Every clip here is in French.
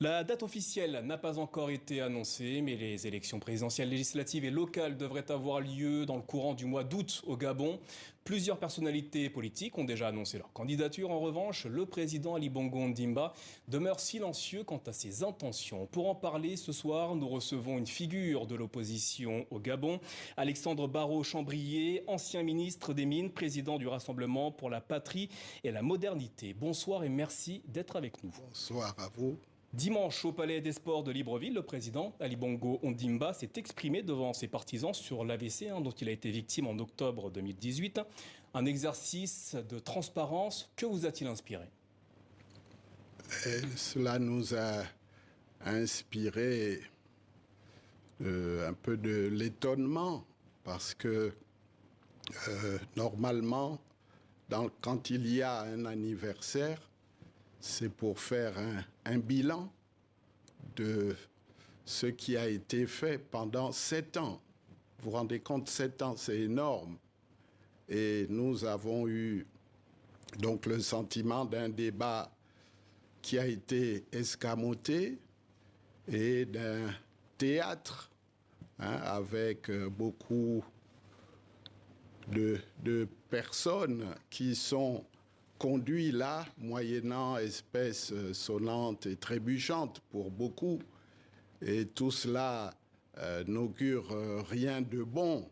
La date officielle n'a pas encore été annoncée, mais les élections présidentielles, législatives et locales devraient avoir lieu dans le courant du mois d'août au Gabon. Plusieurs personnalités politiques ont déjà annoncé leur candidature. En revanche, le président Ali Bongo Ondimba demeure silencieux quant à ses intentions. Pour en parler, ce soir, nous recevons une figure de l'opposition au Gabon, Alexandre Barrot-Chambrier, ancien ministre des Mines, président du Rassemblement pour la Patrie et la Modernité. Bonsoir et merci d'être avec nous. Bonsoir à vous. Dimanche, au Palais des Sports de Libreville, le président Ali Bongo Ondimba s'est exprimé devant ses partisans sur l'AVC dont il a été victime en octobre 2018. Un exercice de transparence, que vous a-t-il inspiré? Cela nous a inspiré un peu de l'étonnement parce que normalement, quand il y a un anniversaire, c'est pour faire un bilan de ce qui a été fait pendant 7 ans. Vous vous rendez compte, 7 ans, c'est énorme. Et nous avons eu donc le sentiment d'un débat qui a été escamoté et d'un théâtre avec beaucoup de personnes qui sont conduit là, moyennant espèces sonnantes et trébuchantes pour beaucoup. Et tout cela n'augure rien de bon.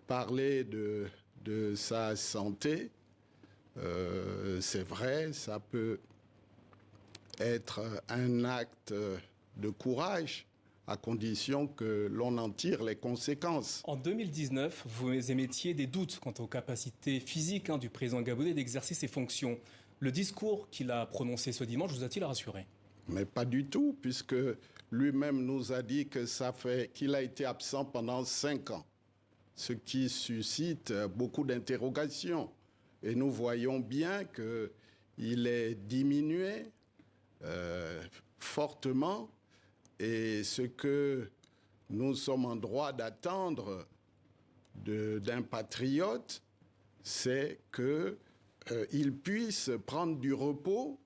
Parler de sa santé, c'est vrai, ça peut être un acte de courage, à condition que l'on en tire les conséquences. En 2019, vous émettiez des doutes quant aux capacités physiques du président gabonais d'exercer ses fonctions. Le discours qu'il a prononcé ce dimanche vous a-t-il rassuré? Mais pas du tout, puisque lui-même nous a dit que ça fait qu'il a été absent pendant 5 ans, ce qui suscite beaucoup d'interrogations. Et nous voyons bien qu'il est diminué fortement. Et ce que nous sommes en droit d'attendre d'un patriote, c'est qu'il puisse prendre du repos,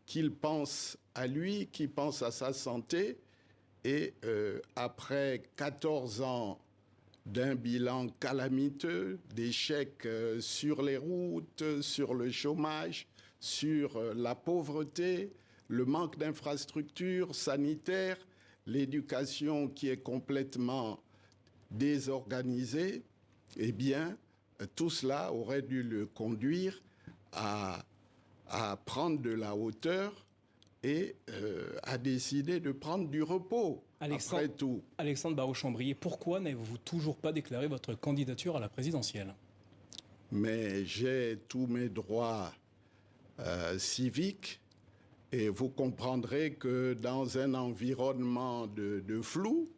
qu'il pense à lui, qu'il pense à sa santé. Et après 14 ans d'un bilan calamiteux, d'échecs sur les routes, sur le chômage, sur la pauvreté, le manque d'infrastructures sanitaires, l'éducation qui est complètement désorganisée, eh bien, tout cela aurait dû le conduire à prendre de la hauteur et à décider de prendre du repos. Après tout. Alexandre Barrot-Chambrier, pourquoi n'avez-vous toujours pas déclaré votre candidature à la présidentielle? Mais j'ai tous mes droits civiques. Et vous comprendrez que dans un environnement de flou,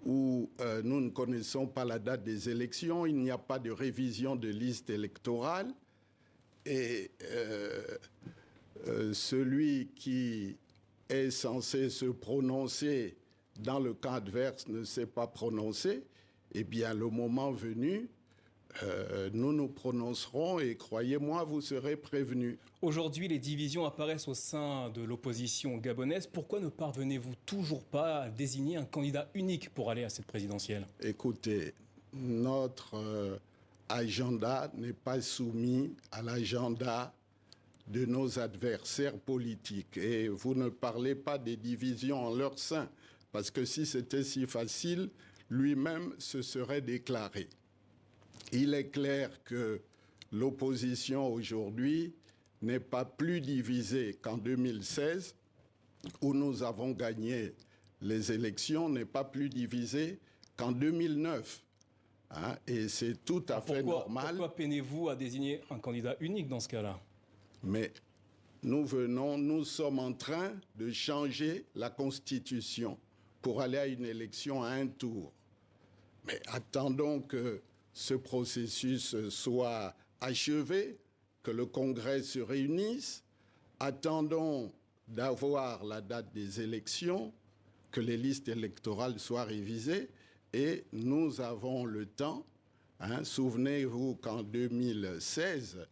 où nous ne connaissons pas la date des élections, il n'y a pas de révision de liste électorale, et celui qui est censé se prononcer dans le cas adverse ne s'est pas prononcé, eh bien, le moment venu, nous nous prononcerons et croyez-moi, vous serez prévenus. Aujourd'hui, les divisions apparaissent au sein de l'opposition gabonaise. Pourquoi ne parvenez-vous toujours pas à désigner un candidat unique pour aller à cette présidentielle? Écoutez, notre agenda n'est pas soumis à l'agenda de nos adversaires politiques. Et vous ne parlez pas des divisions en leur sein, parce que si c'était si facile, lui-même se serait déclaré. Il est clair que l'opposition aujourd'hui n'est pas plus divisée qu'en 2016, où nous avons gagné les élections, n'est pas plus divisée qu'en 2009. Et c'est tout à fait normal. Pourquoi peinez-vous à désigner un candidat unique dans ce cas-là? Mais nous sommes en train de changer la Constitution pour aller à une élection à un tour. Mais attendons que ce processus soit achevé, que le Congrès se réunisse. Attendons d'avoir la date des élections, que les listes électorales soient révisées, et nous avons le temps. Souvenez-vous qu'en 2016,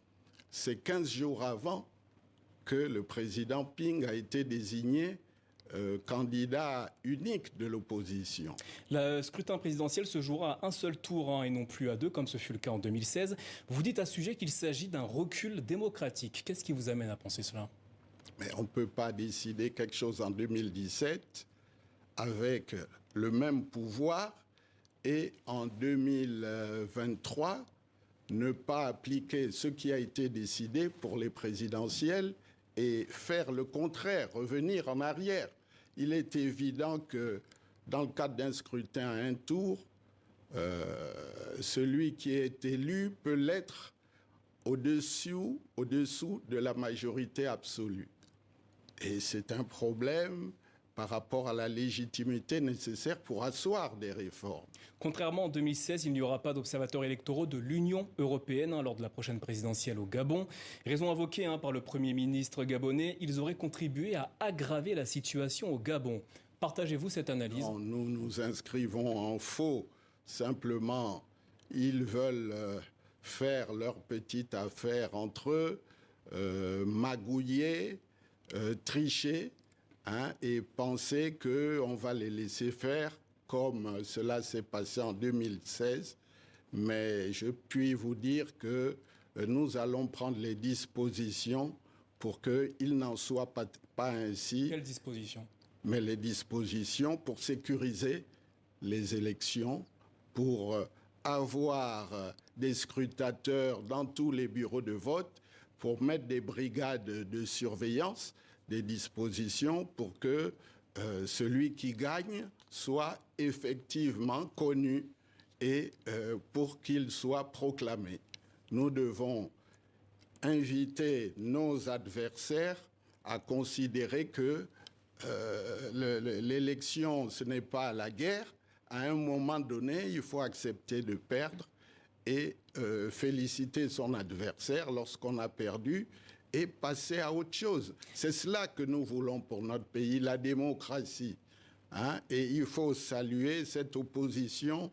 c'est 15 jours avant que le président Ping a été désigné candidat unique de l'opposition. Le scrutin présidentiel se jouera à un seul tour et non plus à deux, comme ce fut le cas en 2016. Vous dites à ce sujet qu'il s'agit d'un recul démocratique. Qu'est-ce qui vous amène à penser cela? Mais on ne peut pas décider quelque chose en 2017 avec le même pouvoir et en 2023 ne pas appliquer ce qui a été décidé pour les présidentielles et faire le contraire, revenir en arrière. Il est évident que dans le cadre d'un scrutin à un tour, celui qui est élu peut l'être au-dessous de la majorité absolue. Et c'est un problème par rapport à la légitimité nécessaire pour asseoir des réformes. Contrairement en 2016, il n'y aura pas d'observateurs électoraux de l'Union européenne lors de la prochaine présidentielle au Gabon. Raison invoquée par le Premier ministre gabonais, ils auraient contribué à aggraver la situation au Gabon. Partagez-vous cette analyse? Non, nous nous inscrivons en faux. Simplement, ils veulent faire leur petite affaire entre eux, magouiller, tricher, et penser qu'on va les laisser faire comme cela s'est passé en 2016. Mais je puis vous dire que nous allons prendre les dispositions pour qu'il n'en soit pas ainsi. Quelles dispositions? Mais les dispositions pour sécuriser les élections, pour avoir des scrutateurs dans tous les bureaux de vote, pour mettre des brigades de surveillance, des dispositions pour que celui qui gagne soit effectivement connu et pour qu'il soit proclamé. Nous devons inviter nos adversaires à considérer que l'élection, ce n'est pas la guerre. À un moment donné, il faut accepter de perdre et féliciter son adversaire lorsqu'on a perdu et passer à autre chose. C'est cela que nous voulons pour notre pays, la démocratie. Et il faut saluer cette opposition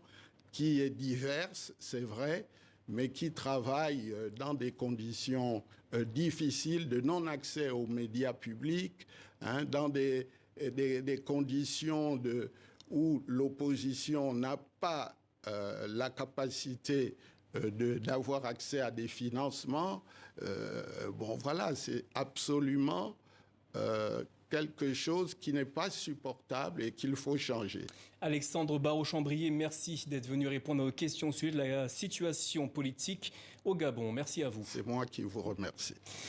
qui est diverse, c'est vrai, mais qui travaille dans des conditions difficiles de non-accès aux médias publics, dans des conditions où l'opposition n'a pas la capacité d'avoir accès à des financements. Bon, voilà, c'est absolument quelque chose qui n'est pas supportable et qu'il faut changer. Alexandre Barraud-Chambrier, merci d'être venu répondre aux questions au sujet de la situation politique au Gabon. Merci à vous. C'est moi qui vous remercie.